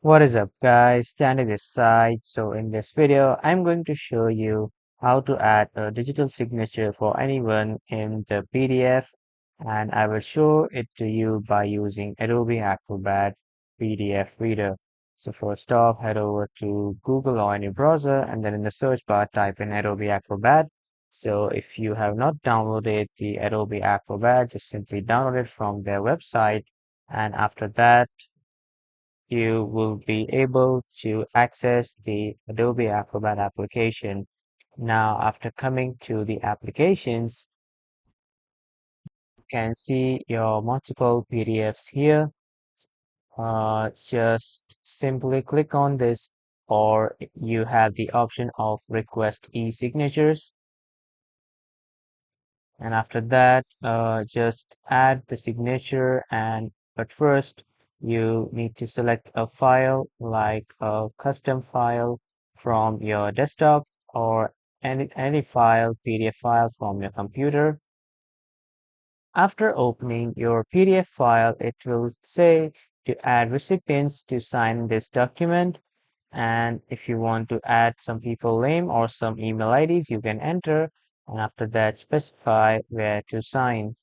What is up guys, Standing this side. So in this video, I'm going to show you how to add a digital signature for anyone in the PDF, and I will show it to you by using Adobe Acrobat PDF Reader. So first off, head over to Google or any browser and then in the search bar type in Adobe Acrobat. So if you have not downloaded the Adobe Acrobat, just simply download it from their website, and after that you will be able to access the Adobe Acrobat application. Now, after coming to the applications, you can see your multiple PDFs here. Just simply click on this, or you have the option of request e-signatures. And after that, just add the signature. But first, you need to select a file like a custom file from your desktop or any file, PDF file from your computer. After opening your PDF file, it will say to add recipients to sign this document. And if you want to add some people name or some email IDs, you can enter, and after that specify where to sign.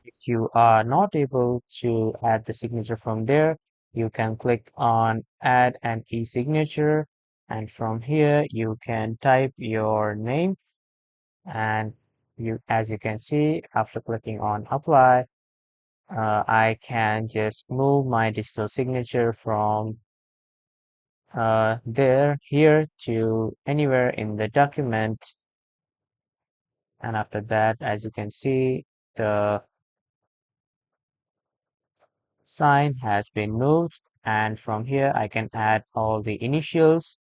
If you are not able to add the signature from there, you can click on add an e-signature, and from here you can type your name, and as you can see, after clicking on apply, I can just move my digital signature from there here to anywhere in the document. And after that, as you can see, the sign has been moved, and from here I can add all the initials,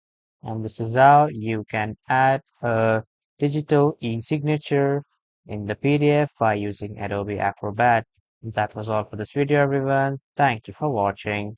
and this is how you can add a digital e-signature in the PDF by using Adobe Acrobat. That was all for this video, everyone. Thank you for watching.